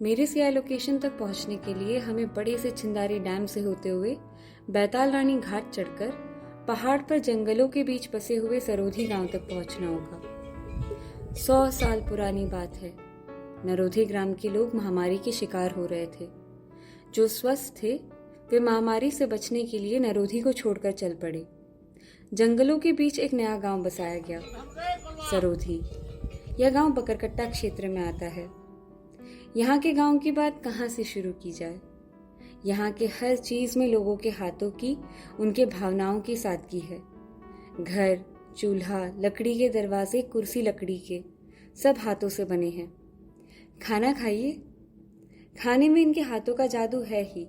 मेरे CI location तक पहुंचने के लिए हमें बड़े से छिंदारी डैम से होते हुए बैताल रानी घाट चढ़कर पहाड़ पर जंगलों के बीच बसे हुए सरोधी गांव तक पहुंचना होगा। 100 साल पुरानी बात है। नरोधी ग्राम के लोग महामारी के शिकार हो रहे थे। जो स्वस्थ थे वे महामारी से बचने के लिए नरोधी को छोड़कर चल पड़े। जंगलों के बीच एक नया गांव बसाया गया, सरोधी। यह गांव बकरकट्टा क्षेत्र में आता है। यहाँ के गांव की बात कहाँ से शुरू की जाए। यहाँ के हर चीज में लोगों के हाथों की, उनके भावनाओं की सादगी है। घर, चूल्हा, लकड़ी के दरवाजे, कुर्सी लकड़ी के, सब हाथों से बने हैं। खाना खाइए। खाने में इनके हाथों का जादू है ही,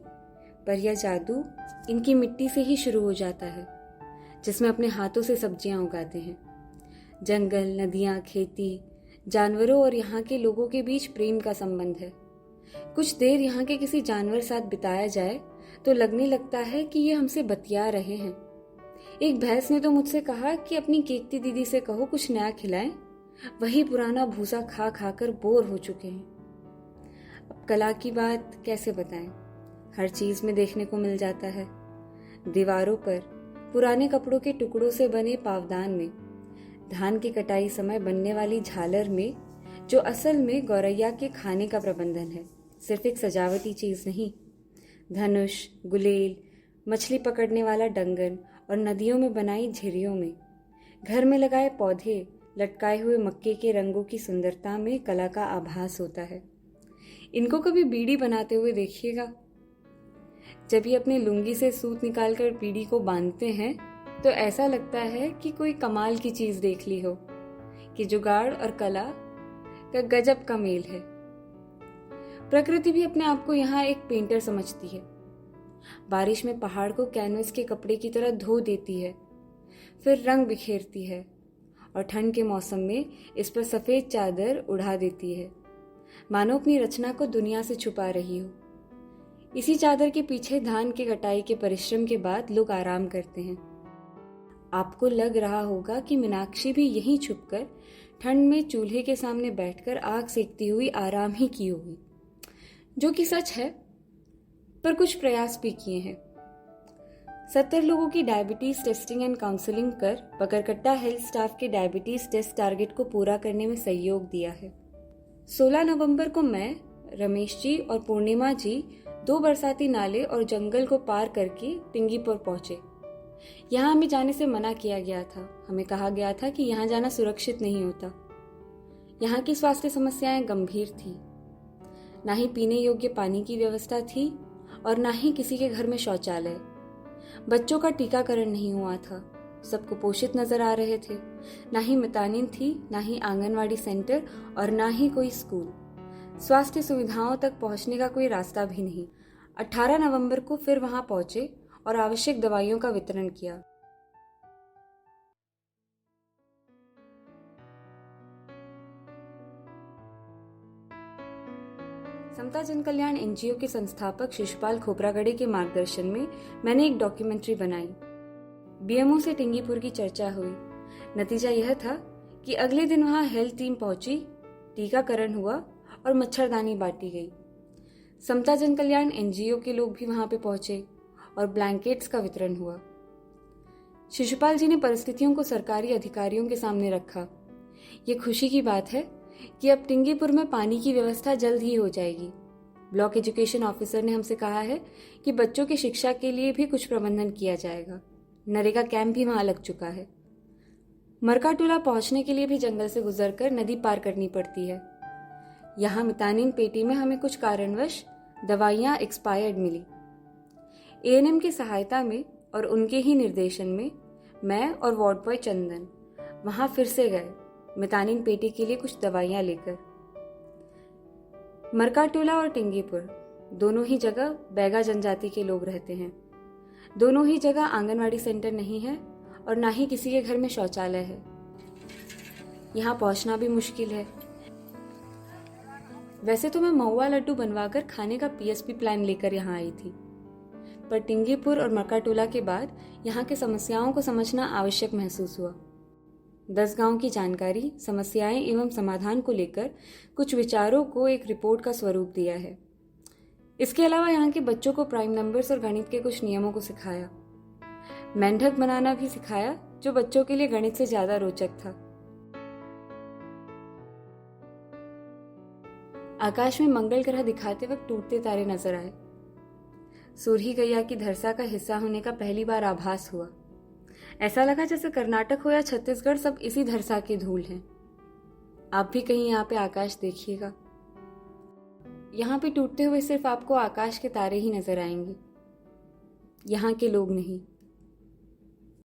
पर यह जादू इनकी मिट्टी से ही शुरू हो जाता है, जिसमें अपने हाथों से सब्जियां उगाते हैं। जंगल, नदियां, खेती, जानवरों और यहाँ के लोगों के बीच प्रेम का संबंध है। कुछ देर यहाँ के किसी जानवर साथ बिताया जाए तो लगने लगता है कि ये हमसे बतिया रहे हैं। एक भैंस ने तो मुझसे कहा कि अपनी केकती दीदी से कहो कुछ नया खिलाएं, वही पुराना भूसा खा खा कर बोर हो चुके हैं। अब कला की बात कैसे बताएं, हर चीज में देखने को मिल जाता है। दीवारों पर पुराने कपड़ों के टुकड़ों से बने पावदान में, धान की कटाई समय बनने वाली झालर में, जो असल में गौरैया के खाने का प्रबंधन है, सिर्फ एक सजावटी चीज नहीं। धनुष, गुलेल, मछली पकड़ने वाला डंगन और नदियों में बनाई झिरियों में, घर में लगाए पौधे, लटकाए हुए मक्के के रंगों की सुंदरता में कला का आभास होता है। इनको कभी बीड़ी बनाते हुए देखिएगा। जब ये अपने लुंगी से सूत निकालकर बीड़ी को बांधते हैं तो ऐसा लगता है कि कोई कमाल की चीज देख ली हो, कि जुगाड़ और कला का गजब का मेल है। प्रकृति भी अपने आप को यहाँ एक पेंटर समझती है। बारिश में पहाड़ को कैनवस के कपड़े की तरह धो देती है, फिर रंग बिखेरती है और ठंड के मौसम में इस पर सफेद चादर उड़ा देती है, मानो अपनी रचना को दुनिया से छुपा रही हो। इसी चादर के पीछे धान की कटाई के परिश्रम के बाद लोग आराम करते हैं। आपको लग रहा होगा कि मीनाक्षी भी यहीं छुपकर ठंड में चूल्हे के सामने बैठकर आग सेकती हुई आराम ही की होगी, जो कि सच है, पर कुछ प्रयास भी किए हैं। 70 लोगों की डायबिटीज टेस्टिंग एंड काउंसलिंग कर बकरकट्टा हेल्थ स्टाफ के डायबिटीज टेस्ट टारगेट को पूरा करने में सहयोग दिया है। 16 नवंबर को मैं, रमेश जी और पूर्णिमा जी 2 बरसाती नाले और जंगल को पार करके टिंगीपुर पहुंचे। यहाँ हमें जाने से मना किया गया था। हमें कहा गया था कि यहाँ जाना सुरक्षित नहीं होता। यहाँ की स्वास्थ्य समस्याएं गंभीर थी। ना ही पीने योग्य पानी की व्यवस्था थी और ना ही किसी के घर में शौचालय। बच्चों का टीकाकरण नहीं हुआ था, सब कुपोषित नजर आ रहे थे। ना ही मितानिन थी, ना ही आंगनवाड़ी सेंटर और ना ही कोई स्कूल। स्वास्थ्य सुविधाओं तक पहुंचने का कोई रास्ता भी नहीं। 18 नवंबर को फिर वहां पहुंचे और आवश्यक दवाइयों का वितरण किया। समता जन कल्याण एनजीओ के संस्थापक शिशुपाल खोपरागड़े के मार्गदर्शन में मैंने एक डॉक्यूमेंट्री बनाई। बीएमओ से टिंगीपुर की चर्चा हुई। नतीजा यह था कि अगले दिन वहां हेल्थ टीम पहुंची, टीकाकरण हुआ और मच्छरदानी बांटी गई। समता जन कल्याण एनजीओ के लोग भी वहां पे पहुंचे और ब्लैंकेट्स का वितरण हुआ। शिशुपाल जी ने परिस्थितियों को सरकारी अधिकारियों के सामने रखा। ये खुशी की बात है कि अब टिंगीपुर में पानी की व्यवस्था जल्द ही हो जाएगी। ब्लॉक एजुकेशन ऑफिसर ने हमसे कहा है कि बच्चों की शिक्षा के लिए भी कुछ प्रबंधन किया जाएगा। नरेगा कैंप भी वहां लग चुका है। मरकाटोला पहुंचने के लिए भी जंगल से गुजरकर नदी पार करनी पड़ती है। यहाँ मितानिन पेटी में हमें कुछ कारणवश दवाइयां एक्सपायर्ड मिली। एएनएम की सहायता में और उनके ही निर्देशन में मैं और वार्ड बॉय चंदन वहां फिर से गए मितानिन पेटी के लिए कुछ दवाइयां लेकर। मरकाटोला और टिंगीपुर दोनों ही जगह बैगा जनजाति के लोग रहते हैं। दोनों ही जगह आंगनवाड़ी सेंटर नहीं है और ना ही किसी के घर में शौचालय है। यहाँ पहुंचना भी मुश्किल है। वैसे तो मैं महुआ लड्डू बनवाकर खाने का पीएसपी प्लान लेकर यहाँ आई थी, पर टिंगीपुर और मरकाटोला के बाद यहाँ की समस्याओं को समझना आवश्यक महसूस हुआ। 10 गांव की जानकारी, समस्याएं एवं समाधान को लेकर कुछ विचारों को एक रिपोर्ट का स्वरूप दिया है। इसके अलावा यहाँ के बच्चों को प्राइम नंबर्स और गणित के कुछ नियमों को सिखाया। मेंढक बनाना भी सिखाया, जो बच्चों के लिए गणित से ज्यादा रोचक था। आकाश में मंगल ग्रह दिखाते वक्त टूटते तारे नजर आए। सूरही गैया की धरसा का हिस्सा होने का पहली बार आभास हुआ। ऐसा लगा जैसे कर्नाटक हो या छत्तीसगढ़, सब इसी धरसा की धूल हैं। आप भी कहीं यहाँ पे आकाश देखिएगा। यहाँ पे टूटते हुए सिर्फ आपको आकाश के तारे ही नजर आएंगे, यहाँ के लोग नहीं।